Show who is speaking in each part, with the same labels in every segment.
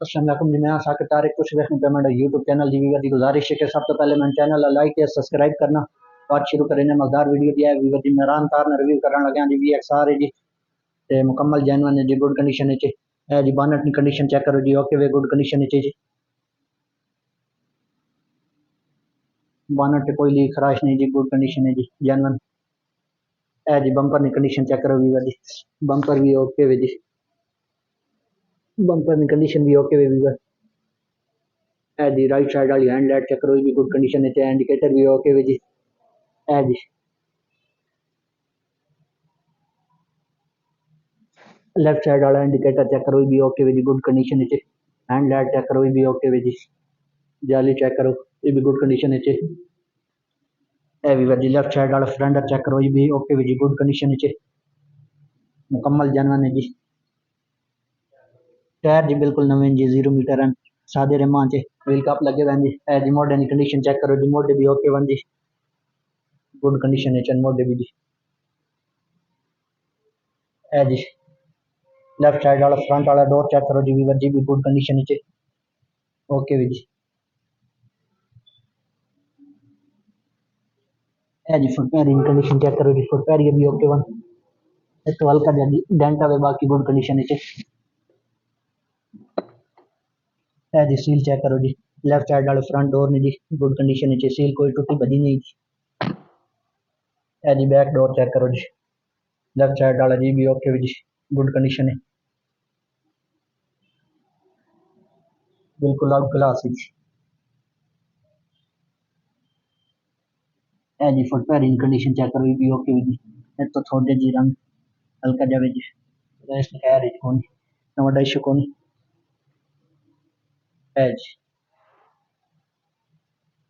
Speaker 1: अस्सलाम वालेकुम जी, मैं साकिब तारिक कुछ देखने पे मेरा यूट्यूब चैनल जी वीवर की गुजारिश है कि सब तो पहले मैंने चैनल लाइक या सब्सक्राइब करना। बात शुरू करें मजेदार वीडियो दिया है वीवर जी मेहरान कार ने रिव्यू करने लगे जी VXR है जी ते मुकम्मल जेन्युइन है जी गुड कंडीशन है जी बानट की कंडीशन चेक करो जी ओके वे गुड कंडीशन है जी बानट कोई लीक खराश नहीं जी गुड कंडीशन है जी जेन्युइन है जी बम्पर की कंडीशन चेक करो वीवर जी बम्पर भी ओके वे जी बम्पर की कंडीशन भी ओके वे वीवर है जी राइट साइड वाली हैंड लाइट चेक करो भी गुड कंडीशन है इंडिकेटर भी ओके वे जी है जी लेफ्ट साइड वाला इंडिकेटर चेक करो भी ओके वे जी गुड कंडीशन है हैंड लाइट चेक करो भी ओके वे जी जाली चेक करो ये भी गुड कंडीशन है भी जी लेफ्ट साइड वाला फ्रंट चेक करो ये भी ओके वे जी गुड कंडीशन मुकम्मल जानवर है जी टायर जी बिल्कुल नवे जी 0 मीटर सादे रेमा चे व्हील कप लगे हुए जी है जी मोडे की कंडीशन चेक करो जी मोडे भी ओके वन जी गुड कंडीशन है चन मोडे भी जी है जी लेफ्ट साइड वाला फ्रंट वाला डोर चेक करो जी वीवर जी भी गुड कंडीशन ओके वी जी है जी फुट पैर की कंडीशन चेक करो जी फुट पैर ये भी ओके वन एक तो हल्का डेंट है बाकी गुड कंडीशन है जी सील चेक करो जी लेफ्ट साइड वाले फ्रंट डोर ने जी गुड कंडीशन सील कोई टूटी भजी नहीं है जी बैक डोर चेक करो जी लेफ्ट साइड वाला जी भी ओके जी गुड कंडीशन बिल्कुल आउट क्लास है जी फुट पैर की कंडीशन चेक करो भी ओके जी एक तो थोड़े जी रंग हल्का जावे जी रेस्ट खैर कौन नवा इशू कौन है जी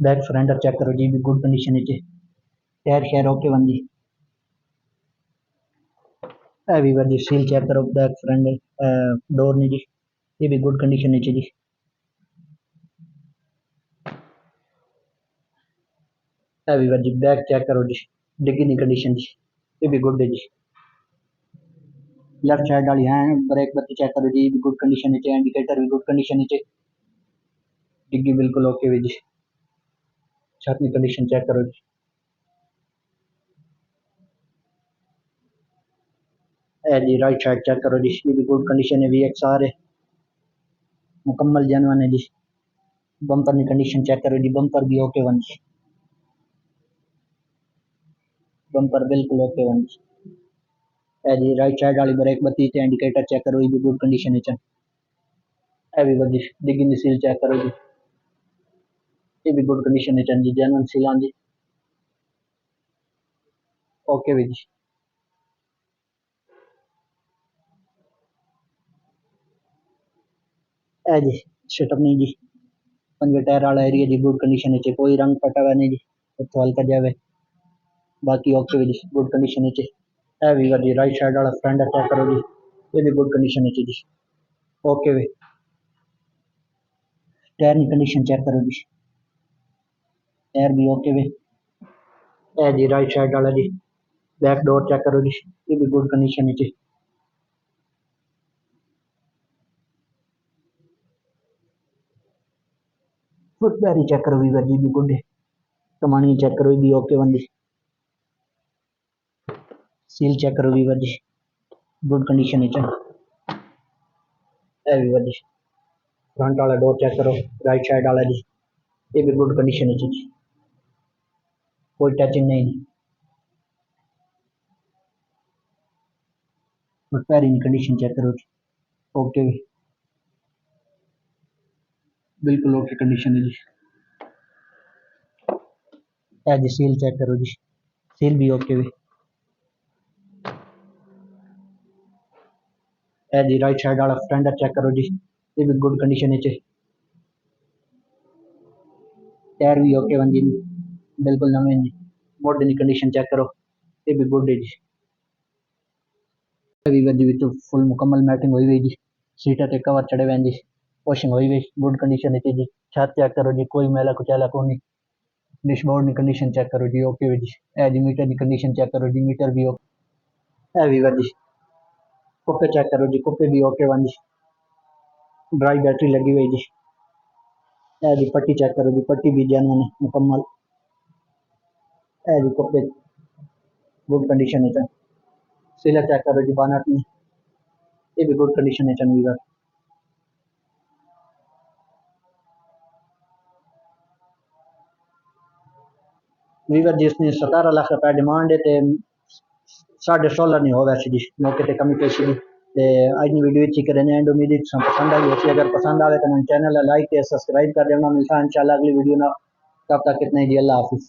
Speaker 1: बैक फ्रंट चेक करो जी भी good condition tyre share okay one जी भी वन जी सील चेक करो बैक फ्रंट डोर नहीं जी ये भी गुड कंडीशन जी भी वन जी बैक चेक करो जी डिग्गी की कंडीशन जी ये भी गुड है जी लेफ्ट साइड वाली है ब्रेक बत्ती चेक करो जी भी गुड कंडीशन इंडिकेटर भी गुड कंडीशन डिग्गी बिल्कुल ओके हुई जी छत की कंडीशन चेक करो जी है जी राइट साइड चेक करो जी ये भी गुड कंडीशन है VXR है मुकम्मल जानवन है जी बम्पर की कंडीशन चेक करो जी बम्पर भी ओके वन जी बम्पर बिल्कुल ओके वन जी है जी राइट साइड वाली ब्रेक बत्ती इंडिकेटर चेक करो ये भी गुड कंडीशन है भी जी डिग्गी की सील चेक करो जी ये भी गुड कंडीशन है जी जानवन सील जी ओके भी जी है जी सेटअप नहीं जी पंजे टायर वाला एरिया जी गुड कंडीशन कोई रंग पटा हुआ नहीं जी तो हल्का जावे बाकी ओके भी जी गुड कंडीशन है भी जी राइट साइड वाला फ्रंट चेक करो जी ये भी गुड कंडीशन जी ओके वे टायर की कंडीशन चेक करो जी टायर भी ओके वे है जी राइट साइड वाला जी बैक डोर चेक करो जी ये भी गुड कंडीशन फुट पैर चेक करो वीवर जी भी गुड है कमानी चेक करो ये भी ओके वन जी सील चेक करो वीवर जी गुड कंडीशन है वीवर जी फ्रंट वाला डोर चेक करो राइट साइड वाला जी ये भी गुड कंडीशन जी कोई टचिंग नहीं फुट पैर की कंडीशन चेक करो जी ओके बिल्कुल ओके कंडीशन है जी है जी सील चेक करो जी सील भी ओके है जी राइट साइड वाला फ्रंट चेक करो जी ये भी गुड कंडीशन टायर भी ओके वन जी बिल्कुल नवे जी मोडे की कंडीशन चेक करो ये भी गुड है जी वीवर जी तो फुल मुकम्मल मैटिंग हुई हुई जी सीटा ते कवर चढ़े हुए जी वॉशिंग हुई हुई गुड कंडीशन जी छत चेक करो जी कोई मैला कुचैला को नहीं डैशबोर्ड की कंडीशन चेक करो जी ओके जी है जी मीटर की कंडीशन चेक करो जी मीटर भी ओके है वीवर जी कुप्पे चेक करो जी कुप्पे भी ओके वन जी ड्राई बैटरी लगी हुई जी। ए जी पट्टी चेक करो जी, पट्टी भी जेन्युइन है मुकम्मल। ए जी कपड़े गुड कंडीशन है। सीला चेक करो जी बानट में, ये भी गुड कंडीशन है वीवर। वीवर जी इसने 17 लाख रुपया डिमांड है, तो 16.5 नहीं हो वैसे जी, मौके पर कमी पेशी दी। ते अज की वीडियो अच्छी करें एंड उम्मीद है तुसें पसंद आई होगी। अगर पसंद आए तो मेरे चैनल लाइक ते सब्सक्राइब कर देना। मिलता है इंशाल्लाह अगली वीडियो ना, तब तक कितने जी अल्लाह हाफिज़।